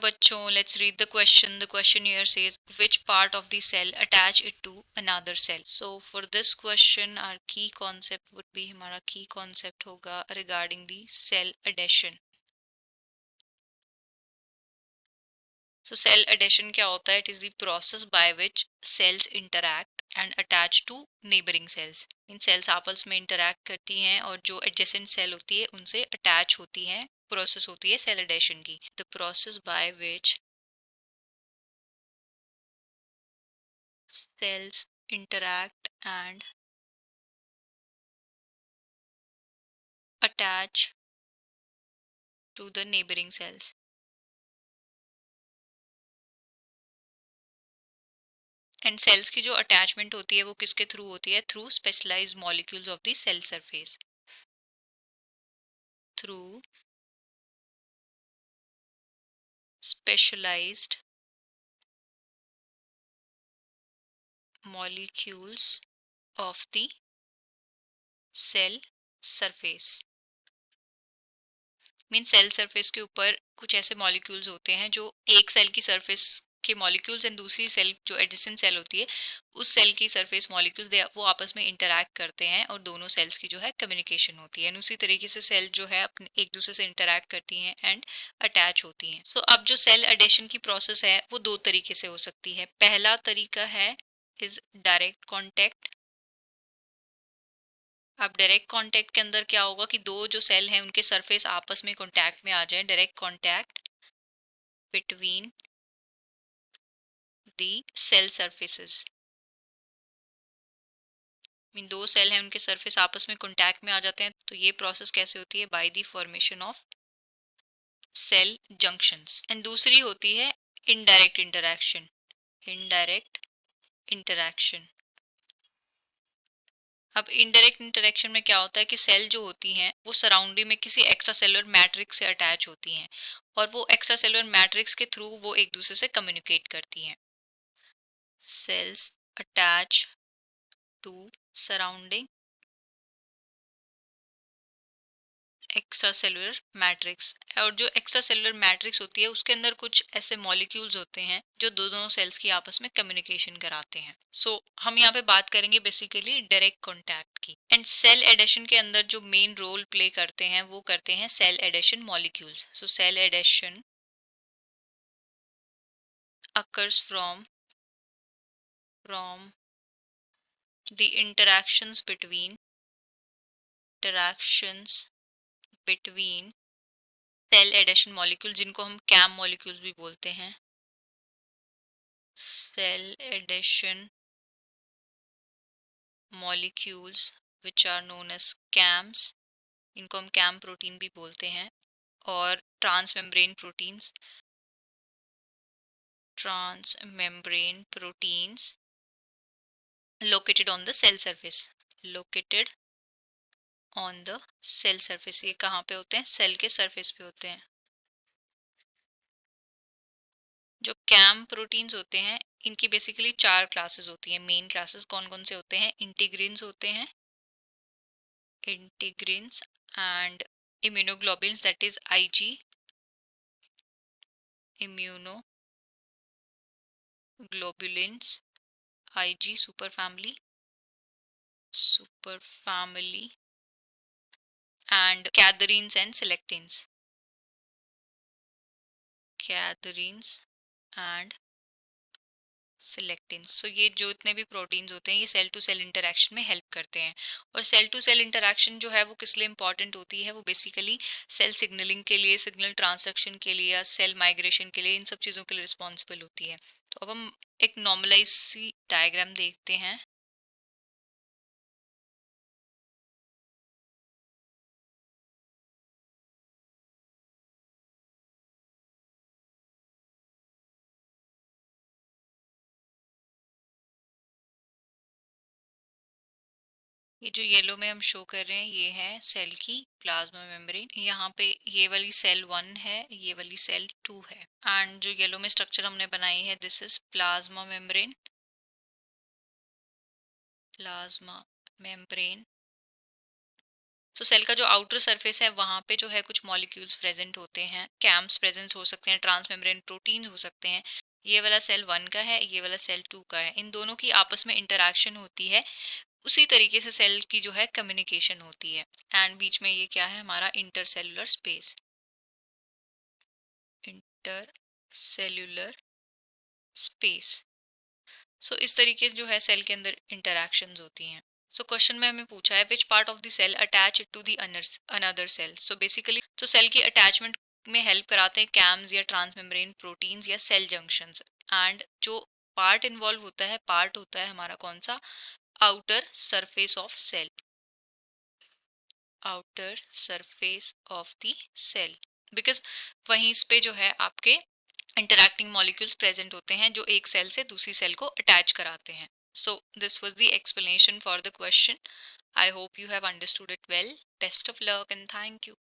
बच्चों, let's read the question. The question here says, which part of the cell attach it to another cell? So for this question, our key concept would be, हमारा key concept होगा regarding the cell adhesion. So cell adhesion क्या होता है? It is the process by which cells interact and attach to neighboring cells. In cells आपस में interact करती हैं और जो adjacent cell होती है उनसे attach होती हैं. Process होती है cell adhesion की. The process by which cells interact and attach to the neighboring cells. And cells की जो अटैचमेंट होती है वो किसके थ्रू होती है? Through specialised molecules of the cell surface. Through specialised molecules of the cell surface. Mean cell surface के ऊपर कुछ ऐसे मॉलिक्यूल्स होते हैं जो एक सेल की सरफेस के मॉलिक्यूल्स एंड दूसरी सेल जो एडिसेंट सेल होती है उस सेल की सरफेस मॉलिक्यूल्स वो आपस में इंटरैक्ट करते हैं और दोनों सेल्स की जो है कम्युनिकेशन होती है. उसी तरीके से सेल जो है अपने एक दूसरे से इंटरैक्ट करती हैं एंड अटैच होती हैं. सो अब जो सेल एडिशन की प्रोसेस है वो दो तरीके से हो सकती है. पहला तरीका है इज डायरेक्ट कॉन्टेक्ट. अब डायरेक्ट कांटेक्ट के अंदर क्या होगा कि दो जो सेल हैं उनके सरफेस आपस में कांटेक्ट में आ जाए. Direct contact between the cell surfaces. Mean दो सेल हैं उनके सरफेस आपस में कांटेक्ट में आ जाते हैं. तो ये प्रोसेस कैसे होती है? By the formation of cell junctions. And दूसरी होती है इनडायरेक्ट इंटरैक्शन. Indirect interaction. अब इनडायरेक्ट इंटरेक्शन में क्या होता है कि सेल जो होती हैं वो सराउंडिंग में किसी एक्स्ट्रा सेलुलर मैट्रिक्स से अटैच होती हैं और वो एक्स्ट्रा सेलुलर मैट्रिक्स के थ्रू वो एक दूसरे से कम्युनिकेट करती हैं. Cells attach to surrounding extra cellular matrix. और जो एक्स्ट्रा सेलुलर मैट्रिक्स होती है उसके अंदर कुछ ऐसे मॉलिक्यूल्स होते हैं जो दोनों सेल्स की आपस में कम्युनिकेशन कराते हैं. सो हम यहाँ पे बात करेंगे बेसिकली डायरेक्ट कांटेक्ट की. एंड सेल एडेशन के अंदर जो मेन रोल प्ले करते हैं वो करते हैं cell adhesion molecules. So cell adhesion occurs from the interactions between cell adhesion molecule जिनको हम कैम मॉलिक्यूल्स भी बोलते हैं. Cell adhesion molecules which are known as CAMs. इनको हम कैम प्रोटीन भी बोलते हैं. और transmembrane proteins located on the cell surface. located on the cell surface. ये कहाँ पे होते हैं? सेल के सरफेस पे होते हैं. जो कैम प्रोटीन्स होते हैं इनकी बेसिकली 4 क्लासेस होती हैं. मेन क्लासेस कौन कौन से होते हैं? इंटीग्रिन्स होते हैं. इंटीग्रिन्स and immunoglobulins, that is IG. immunoglobulins, IG superfamily and cadherins and selectins. cadherins and selectins. So ये जो इतने भी प्रोटीन्स होते हैं ये सेल टू सेल इंटरेक्शन में हेल्प करते हैं. और सेल टू सेल इंटरेक्शन जो है वो किस लिए इंपॉर्टेंट होती है? वो बेसिकली सेल सिग्नलिंग के लिए, सिग्नल ट्रांसडक्शन के लिए या सेल माइग्रेशन के लिए, इन सब चीज़ों के लिए रिस्पॉन्सिबल होती है. तो अब हम एक नॉर्मलाइज सी डायग्राम देखते हैं. ये जो येलो में हम शो कर रहे हैं ये है सेल की प्लाज्मा मेम्ब्रेन. यहाँ पे ये वाली सेल 1 है, ये वाली सेल 2 है. एंड जो येलो में स्ट्रक्चर हमने बनाई है this is plasma membrane. Plasma membrane so cell का जो आउटर सरफेस है वहां पे जो है कुछ मॉलिक्यूल्स प्रेजेंट होते हैं, कैम्प्स प्रेजेंट हो सकते हैं, ट्रांसमेम्ब्रेन प्रोटीन हो सकते हैं। ये वाला सेल 1 का है, ये वाला सेल 2 का है, इन दोनों की आपस में इंटरेक्शन होती है। उसी तरीके से सेल की जो है कम्युनिकेशन होती है। एंड बीच में ये क्या है, हमारा intercellular space, intercellular space. So इस तरीके से जो है सेल के अंदर इंटरेक्शंस होती हैं। सो क्वेश्चन में हमें पूछा है which part of the cell attach to the another cell. So basically तो सेल की अटैचमेंट में हेल्प कराते हैं कैम्स या ट्रांसमेम्ब्रेन प्रोटीन्स या सेल जंक्शंस। एंड जो पार्ट इन्वॉल्व होता है, पार्ट होता है हमारा कौन सा, outer surface of cell, outer surface of the cell. Because वहीं पे जो है आपके इंटरैक्टिंग मॉलिक्यूल्स प्रेजेंट होते हैं जो एक सेल से दूसरी सेल को अटैच कराते हैं। So this was the explanation for the question. I hope you have understood it well. Best of luck and thank you.